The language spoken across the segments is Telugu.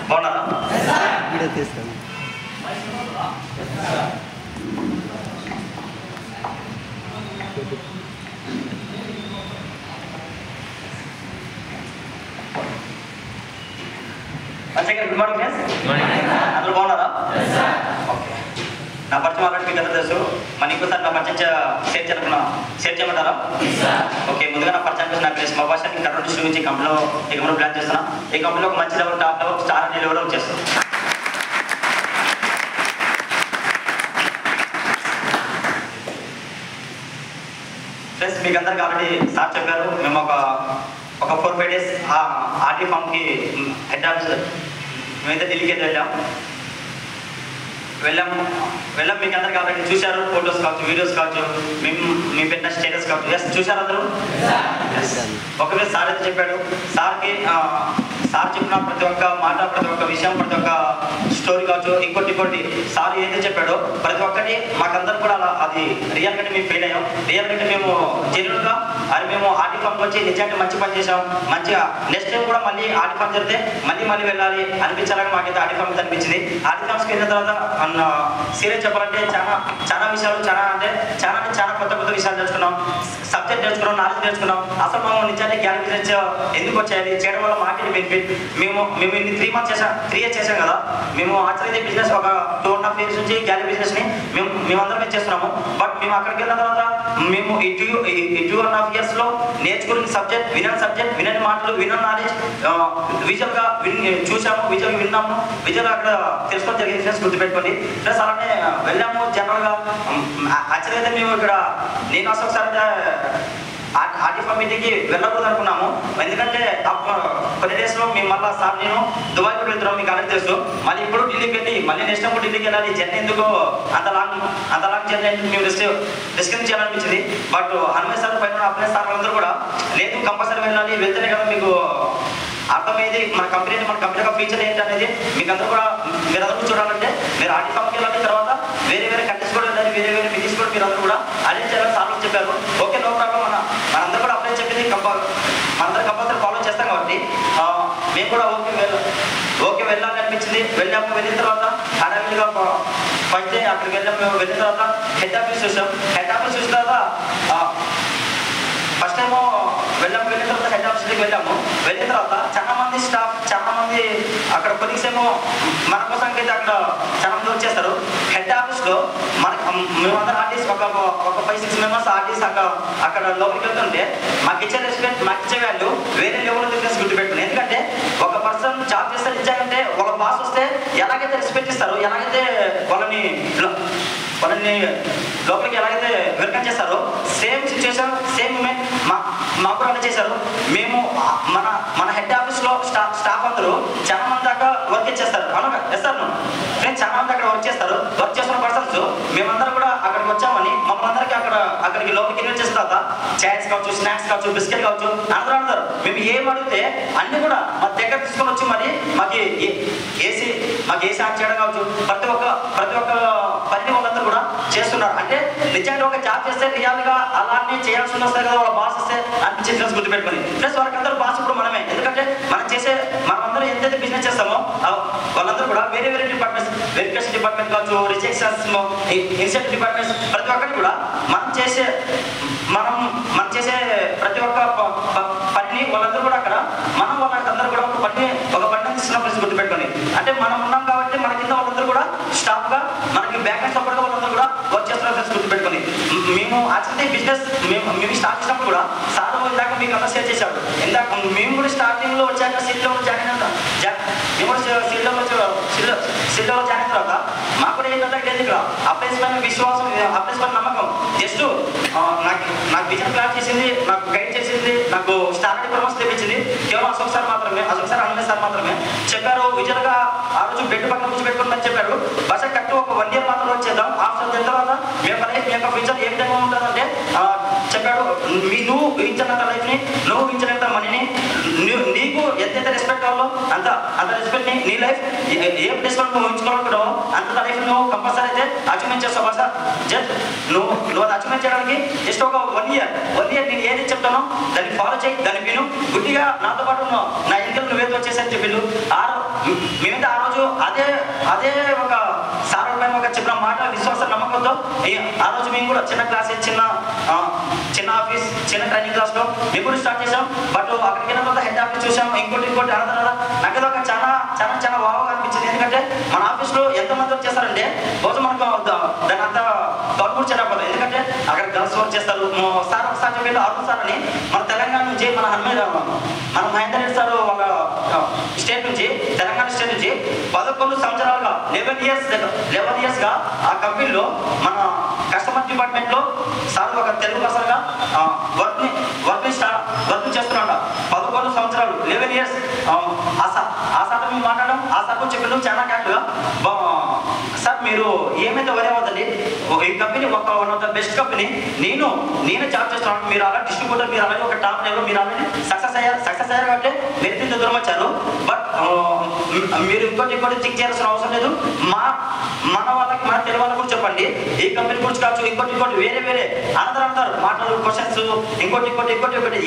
బాగున్నారా? వీడియో తీస్తాను. Good morning friends. అందరూ బాగున్నారా? ఓకే. నా పరిచయం ఆల్రెడీ మీకు అందరూ తెలుసు. మన ఇంకోసారి నా పరిచయం షేర్ చేయమంటారా? ఓకే. ముందుగా నా పరిచయం చేసిన నా ప్లేస్ మా భాష ఇంకా డిస్ట్రిక్ట్ నుంచి కంపెనీలో ఈ కంపెనీలో ప్లాన్ చేస్తున్నా. ఈ కంపెనీలో ఒక మంచి level, top level, star level వచ్చేస్తాం. ఫ్రెండ్స్, మీకు అందరికి ఆల్రెడీ సార్ చెప్పారు. మేము ఒక 4-5 days ఆర్టీ ఫామ్కి హెడ్ ఆఫీస్ మేమైతే ఢిల్లీకి వెళ్ళాం. మీకు అందరికి ఆల్రెడీ చూశారు. ఫొటోస్ కావచ్చు, వీడియోస్ కావచ్చు, మేము పెట్టిన స్టేటస్ కావచ్చు. ఎస్, చూశారు అందరూ? ఒకవేళ సార్ అయితే చెప్పాడు. సార్ చెప్పిన ప్రతి ఒక్క మాట, ప్రతి ఒక్క విషయం, ప్రతి ఒక్క స్టోరీ కావచ్చు, ఇంకోటి సార్ ఏదైతే చెప్పాడో ప్రతి ఒక్కటి మాకందరూ కూడా అలా అది రియల్ కంటే మేము ఫెయిల్ అయ్యాం. రియల్ కంటే మేము జెన్యున్గా అది మేము ఆర్టీ ఫామ్కి వచ్చి నిజంగా మంచి పని చేసాం. మంచిగా నెక్స్ట్ టైం కూడా మళ్ళీ ఆర్టీ ఫామ్ జరిగితే మళ్ళీ వెళ్ళాలి అనిపించాలని మాకైతే ఆర్టీ ఫామ్కి అనిపించింది. ఆర్టీ ఫామ్స్కి వెళ్ళిన తర్వాత సీరియస్ చెప్పాలంటే చాలా విషయాలు చాలా కొత్త విషయాలు నేర్చుకున్నాం. సబ్జెక్ట్ నేర్చుకున్నాం, నాలెడ్జ్ నేర్చుకున్నాం. అసలు మేము నిజాన్ని గ్యాన్ బిజినెస్ ఎందుకు వచ్చాయి చేయడం వల్ల మాకేంటి బెనిఫిట్. మేము 3 years చేసాం కదా. మేము యాక్చువల్లీ బిజినెస్ ఒక 2.5 years నుంచి గ్యాలరీ బిజినెస్ని మేమందరం చేస్తున్నాము. బట్ మేము అక్కడికి వెళ్ళిన తర్వాత మేము ఈ 2.5 yearsలో నేర్చుకున్న సబ్జెక్ట్, వినని మాటలు, వినని నాలెడ్జ్ విజువల్గా చూసాము, విజువల్గా విన్నాము, విజువల్గా అక్కడ తెలుసుకోవడం జరిగింది. ఫ్రెండ్స్, గుర్తుపెట్టుకోండి. ప్లస్ అలానే వెళ్ళాము. జనరల్గా యాక్చువల్గా అయితే మేము ఇక్కడ నేను అసలు ఒకసారి ఆర్టీ ఫామ్ మీటింగ్కి వెళ్ళకూడదు అనుకున్నాము. ఎందుకంటే కొన్ని డేస్లో మేము మళ్ళీ సార్ నేను దుబాయ్ కూడా వెళ్తున్నాం. మీకు అందరికీ తెలుసు. మళ్ళీ ఇప్పుడు ఢిల్లీకి వెళ్ళి మళ్ళీ నెక్స్ట్ టైం ఢిల్లీకి వెళ్ళాలి. జర్నీ ఎందుకు అంత లాంగ్ జర్నీ ఎందుకు మేము డిస్కస్ చేయాలనిపించింది. బట్ హనుమయ్య సార్ పైన అప్లై సార్ అందరూ కూడా లేదు కంపల్సరీ వెళ్ళాలి, వెళ్తేనే కదా మీకు అర్థమయ్యేది మన కంపెనీ యొక్క ఫీచర్ ఏంటి అనేది మీకు అందరూ కూడా మీరందరూ చూడాలంటే మీరు ఆర్టీ ఫామ్కి వెళ్ళాలి. తర్వాత వేరే కంట్రీస్ కూడా వెళ్ళాలి, వేరే మీటింగ్స్ కూడా మీరు అందరూ కూడా అరేంజ్ చేయాలని సార్లు చెప్పారు. Okay, no problem. మనందరూ కూడా అప్లై చెప్పింది మనందరూ కంపల్సరీ ఫాలో చేస్తాం కాబట్టి మేము కూడా ఓకే వెళ్ళాలని అనిపించింది. వెళ్ళిన తర్వాత హడావిడిగా ఫస్ట్ డే అక్కడికి వెళ్ళిన తర్వాత హెడ్ ఆఫీస్ చూసాం. హెడ్ ఆఫీస్ చూసిన తర్వాత ఫస్ట్ టైము వెళ్ళిన తర్వాత హెడ్ ఆఫీస్కి వెళ్ళిన తర్వాత చాలా మంది స్టాఫ్, చాలా మంది అక్కడ కొలీగ్స్ ఏమో మన కోసం అయితే అక్కడ చాలా మంది వచ్చేస్తారు. హెడ్ ఆఫీస్లో మేమందరం ఆర్టిస్ట్ ఒక 5-6 members ఆర్టిస్ట్ అక్కడ లోపలికి వెళ్తుంటే మాకు ఇచ్చే రెస్పెక్ట్, మాకు ఇచ్చే వాల్యూ వేరే లెవెల్ డిఫరెన్స్ గుర్తుపెట్టుకుని. ఎందుకంటే ఒక పర్సన్ జాబ్ చేస్తే ఇచ్చారంటే వాళ్ళ బాస్ వస్తే ఎలాగైతే రెస్పెక్ట్ ఇస్తారు, ఎలాగైతే వాళ్ళని లోపలికి ఎలాగైతే వెల్కమ్ చేస్తారో సేమ్ సిచ్యువేషన్, సేమ్ మూమెంట్ మాకు కూడా చేశారు. మేము మన హెడ్ ఆఫీస్లో స్టాఫ్ అందరూ చాలా మంది అక్కడ వర్క్ చేస్తారు. అవును చేస్తారు ఫ్రెండ్స్, చాలా మంది అక్కడ వర్క్ చేస్తున్న పర్సన్స్ మేమందరం కూడా అక్కడికి వచ్చామని మమ్మల్ని అందరికీ అక్కడికి లోపలికి ఇన్వైట్ చేసిన తర్వాత చాయ్స్ కావచ్చు, స్నాక్స్ కావచ్చు, బిస్కెట్ కావచ్చు అందరూ అన్నారు. మేము ఏం అడిగితే అన్ని కూడా మా దగ్గర తీసుకొని వచ్చి మరి మాకు ఏసీ ఆన్ చేయడం కావచ్చు, ప్రతి ఒక్క పనిని వాళ్ళందరూ కూడా చేస్తున్నారు. అంటే నిజంగా ఒక జాబ్ చేస్తే రియల్గా అలానే చేయాల్సి వస్తుంది కదా వాళ్ళ బాస్ వస్తే అనిపించే ఫ్రెండ్స్ గుర్తుపెట్టుకొని. ఫ్రెండ్స్, వాళ్ళకందరూ బాస్ ఇప్పుడు మనమే. ఎందుకంటే మనమందరం ఎంతైతే బిజినెస్ చేస్తామో వాళ్ళందరూ కూడా వేరే డిపార్ట్మెంట్స్, వెరిఫికేషన్ డిపార్ట్మెంట్ కావచ్చు, రిజెక్షన్స్, ఇన్సెంట్ డిపార్ట్మెంట్స్, ప్రతి ఒక్కటి కూడా మనం చేసే ప్రతి ఒక్క పనిని వాళ్ళందరూ కూడా అక్కడ వాళ్ళందరూ కూడా ఒక పని ఇస్తున్న ఫ్రెండ్స్ గుర్తుపెట్టుకొని. అంటే మనం ఉన్నాం కాబట్టి మన కింద వాళ్ళందరూ కూడా స్టాఫ్గా మనకి బ్యాక్ అండ్ సపోర్ట్గా వాళ్ళందరూ కూడా వర్క్ చేస్తున్న ఫ్రెండ్స్ గుర్తుపెట్టుకొని. మేము యాక్చువల్లీ బిజినెస్ మేము స్టార్ట్ చేసినప్పుడు కూడా సార్ ఇందాక మీకు అంతా షేర్ చేశాడు. మేము కూడా స్టార్టింగ్లో వచ్చాక సీట్లో జాయిన్ అవుతాం. మేము కూడా సీట్లో జాయిన్ అయిన తర్వాత మాకు కూడా ఏంటంటే లేదు ఇక్కడ అప్లైస్ పైన విశ్వాసం, అప్లైస్ పైన నమ్మకం. జస్ట్ నాకు విజన్ ప్లాన్ చేసింది, నాకు గైడ్ చేసింది, నాకు స్టార్టింగ్ ప్రమోషన్ తెప్పించింది కేవలం అశోక్ సార్ మాత్రమే, హనుమయ్య సార్ మాత్రమే చెప్పారు. విజువల్గా ఆ రోజు బెడ్ పక్కన కూర్చోబెట్టుకుని మరి చెప్పారు, బస్ కరెక్ట్ ఒక 1 year మాత్రం వర్క్ చేద్దాం, ఆఫ్టర్ దాని తర్వాత మీ యొక్క లైఫ్, మీ యొక్క ఫ్యూచర్ ఏ విధంగా ఉంటుందంటే చెప్పాడు, నువ్వు ఊహించినంత లైఫ్ని, నువ్వు ఊహించినంత మనీని, నీకు ఎంతైతే రెస్పెక్ట్ కావాలో అంత రెస్పెక్ట్ని, నీ లైఫ్ ఏ ప్లేస్లో నువ్వు ఊహించుకోవాలనుకుంటావో అంత లైఫ్ నువ్వు కంపల్సరీ అయితే అచీవ్మెంట్ చేస్తావు బస్. జస్ట్ నువ్వు అది అచీవ్మెంట్ చేయడానికి జస్ట్ ఒక 1 year నేను ఏది చెప్తానో దాన్ని ఫాలో చేయి, దాన్ని విను, గుడ్డిగా నాతో పాటు నా ఇంట్లో నువ్వేదో వచ్చేసరి చెప్పిండు. మేమైతే ఆ రోజు అదే ఒక సార్ పైన ఒక చెప్పిన మాట విశ్వాస నమ్మకంతో ఆ రోజు మేము కూడా చిన్న క్లాస్, చిన్న ఆఫీస్, చిన్న ట్రైనింగ్ క్లాస్లో మేము కూడా స్టార్ట్ చేసాం. బట్ అక్కడికి వెళ్ళిన తర్వాత హెడ్ ఆఫీస్ చూసాం, ఇంకోటి అనంతరం నాకు అది ఒక చాలా వావగా అనిపించింది. ఎందుకంటే మన ఆఫీస్లో ఎంతమంది వర్క్ చేస్తారంటే రోజు మనకు దాని అంతా గవర్నమెంట్ చేయకపోతుంది. ఎందుకంటే అక్కడ గర్ల్స్ వర్క్ చేస్తారు. సార్ ఒకసారి చెప్పి అరుణ్ సార్ అని మన తెలంగాణ నుంచి, మన మహేందర్ రెడ్డి సార్ వాళ్ళ స్టేట్ నుంచి, తెలంగాణ స్టేట్ నుంచి 11 సంవత్సరాలుగా 11 yearsగా ఆ కంపెనీలో మన కస్టమర్ డిపార్ట్మెంట్లో సార్ ఒక తెలుగు పర్సన్గా వర్క్ చేస్తున్నాడు. 11 సంవత్సరాలు 11 years. ఆ సార్ మేము మాట్లాడడం, ఆ సార్ చెప్పడం చాలా క్యాట్గా, సార్ మీరు ఏమైతే వరే అవ్వదండి, ఈ కంపెనీ ఒక one of the best company, నేను జాబ్ చేస్తున్నాను, మీరు అలా డిస్ట్రిబ్యూటర్, మీరు అలాగే ఒక టాప్ లెవెల్, మీరు అలాగే సక్సెస్ అయ్యారు కాబట్టి మీరు ఇంత దూరం వచ్చారు. బట్ మీరు ఇంకోటి థింక్ చేయాల్సిన అవసరం లేదు. మన వాళ్ళకి, మన తెలుగు వాళ్ళకి కూడా చెప్పండి, ఈ కంపెనీ గురించి కావచ్చు, ఇంకోటి వేరే అంటారు మాటలు, క్వశ్చన్స్, ఇంకోటి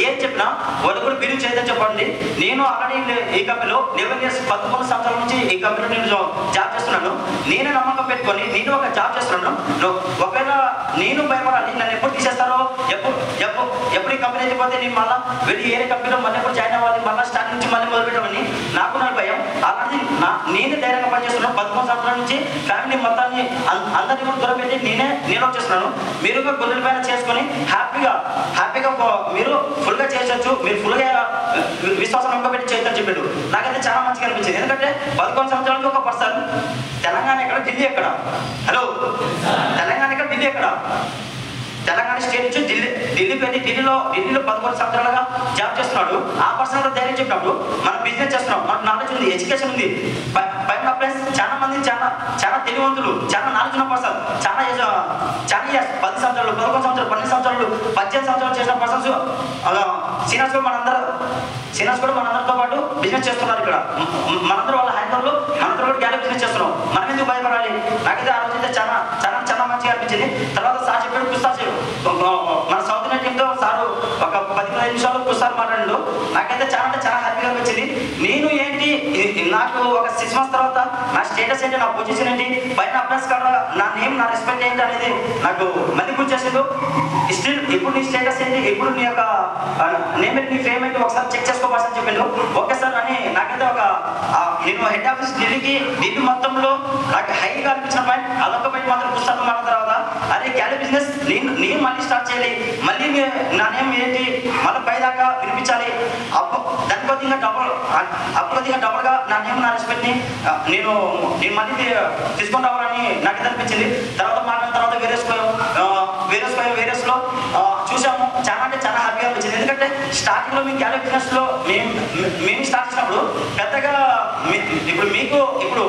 ఏం చెప్పినా వాళ్ళు కూడా బిలీవ్ చేయదని చెప్పండి. నేను ఆల్రెడీ ఈ కంపెనీలో 11 years 11 సంవత్సరాల నుంచి ఈ కంపెనీలో నేను జాబ్ చేస్తున్నాను. నేనే నమ్మకం పెట్టుకొని నేను ఒక జాబ్ చేస్తున్నాను. ఒకవేళ నేను భయపడాలి, నన్ను ఎప్పుడు తీసేస్తారో, ఎప్పుడు ఈ కంపెనీ అయిపోతే నేను మళ్ళీ వెళ్ళి వేరే కంపెనీలో మళ్ళీ ఎప్పుడు జాయిన్ అవ్వాలి, మళ్ళీ స్టార్ట్ నుంచి మళ్ళీ మొదలుపెట్టమని నాకు భయం. అలాంటి నేను ధైర్యంగా పనిచేస్తున్నాను. 11 సంవత్సరాల నుంచి ఫ్యామిలీ మొత్తాన్ని అందరినీ కూడా దూరం పెట్టి నేను వచ్చేస్తున్నాను. మీరు గొర్రెల పైన చేసుకొని హ్యాపీగా మీరు ఫుల్గా చేసొచ్చు, మీరు ఫుల్గా విశ్వాసం నమ్మకం చేయొచ్చని చెప్పాడు. నాకైతే చాలా మంచిగా అనిపించింది. ఎందుకంటే 11 సంవత్సరాలకి ఒక పర్సన్, తెలంగాణ ఎక్కడ, ఢిల్లీ ఎక్కడ, హలో తెలంగాణ ఎక్కడ, ఢిల్లీ ఎక్కడ, తెలంగాణ స్టేట్ నుంచి ఢిల్లీ 11 సంవత్సరాలుగా జాబ్ చేస్తున్నాడు. ఆ పర్సన్ ధైర్యం చెప్పినప్పుడు మనం బిజినెస్ చేస్తున్నాం, మనకు నాలెడ్జ్ ఉంది, ఎడ్యుకేషన్ ఉంది, పైన ప్లస్ చాలా మంది చాలా తెలివంతులు, చాలా నాలెడ్జ్ ఉన్న పర్సన్, చాలా ఇయర్స్ 10 సంవత్సరాలు, 11 సంవత్సరాలు, 12 సంవత్సరాలు, 18 సంవత్సరాలు చేసిన పర్సన్స్ సీనియర్స్ కూడా మనందరితో పాటు బిజినెస్ చేస్తున్నారు. ఇక్కడ మనందరూ వాళ్ళ హైదరాబాద్లో మనందరూ కూడా గ్యాలరీ బిజినెస్ చేస్తున్నాం. మనం ఎందుకు భయపడాలి? నాకైతే ఆ రోజైతే చాలా మంచిగా అనిపించింది. తర్వాత సార్ చెప్పాడు పుస్తకాలు, మన సౌత్ ఇండియన్ టీంతో సార్ ఒక 10-15 నిమిషాలు పుస్తకాలు మాట్లాడాడు. నాకైతే చాలా హ్యాపీగా అనిపించింది. నేను ఏంటి, నాకు ఒక 6 months తర్వాత నా స్టేటస్ ఏంటి, నా పొజిషన్ ఏంటి, పైన అప్లైస్ కావాలి, నా నేమ్, నా రెస్పెక్ట్ ఏంటి అనేది నాకు మళ్ళీ గుర్తు చేసేది. స్టిల్ ఇప్పుడు నీ స్టేటస్ ఏంటి, ఇప్పుడు నీ యొక్క నేమ్ ఏంటి, నీ ఫేమ్ ఏంటి, ఒకసారి చెక్ చేసుకోవాల్సి చెప్పిండు. ఓకే సార్ అని నాకైతే నేను హెడ్ ఆఫీస్ ఢిల్లీ మొత్తంలో నాకు హైగా అనిపించిన పాయింట్ అదొక పాయింట్ మాత్రం పుస్తకం మారిన తర్వాత, అదే గ్యాలరీ బిజినెస్ నేను మళ్ళీ స్టార్ట్ చేయాలి, మళ్ళీ నా నేమ్ ఏంటి మళ్ళీ పైదాకా వినిపించాలి. దాని కొద్దిగా డబుల్గా నా నేమ్, నా రెస్పెక్ట్ని నేను మళ్ళీ తీసుకొని రావాలని నాకు అనిపించింది. తర్వాత మాట్లాడిన తర్వాత వేరేస్లో చూసాము. చాలా హ్యాపీగా అనిపించింది. ఎందుకంటే స్టార్టింగ్లో మీ గ్యాలరీ బిజినెస్లో మేము స్టార్ట్ చేసినప్పుడు పెద్దగా ఇప్పుడు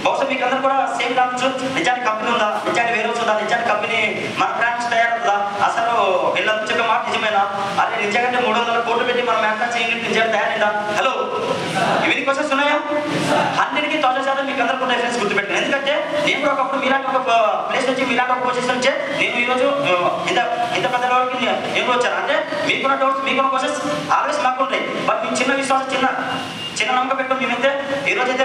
బహుశా మీకు అందరూ కూడా సేమ్ కావచ్చు, నిజానికి కంపెనీ ఉందా, నిజానికి వేరే ఉందా, నిజానికి కంపెనీ మన బ్రాండ్స్ తయారవుతుందా, అసలు వీళ్ళంతా చెప్పే మాట నిజమేనా, అదే నిజంగా 300 కోట్లు పెట్టి మనం మ్యానుఫ్యాక్చరింగ్ యూనిట్ నిజంగా తయారైందా, హలో ఇవన్నీ క్వశ్చన్స్ ఉన్నాయా? 100కి 1000% మీకు అందరికీ డిఫరెన్స్ గుర్తుపెట్టాను. ఎందుకంటే నేను కూడా ఒకప్పుడు మీలాంటి ఒక ప్లేస్ నుంచి, మీలాంటి ఒక పొజిషన్ నుంచే నేను ఈరోజు ఇంత పెద్ద లెవెల్కి నేను వచ్చాను. అంటే మీకున్న డౌట్స్, మీకున్న క్వశ్చన్స్ ఆల్వేస్ మాకు ఉంటాయి. బట్ మీకు చిన్న విశ్వాసం, చిన్న నమ్మకం పెట్టుకుని మేమైతే ఈరోజైతే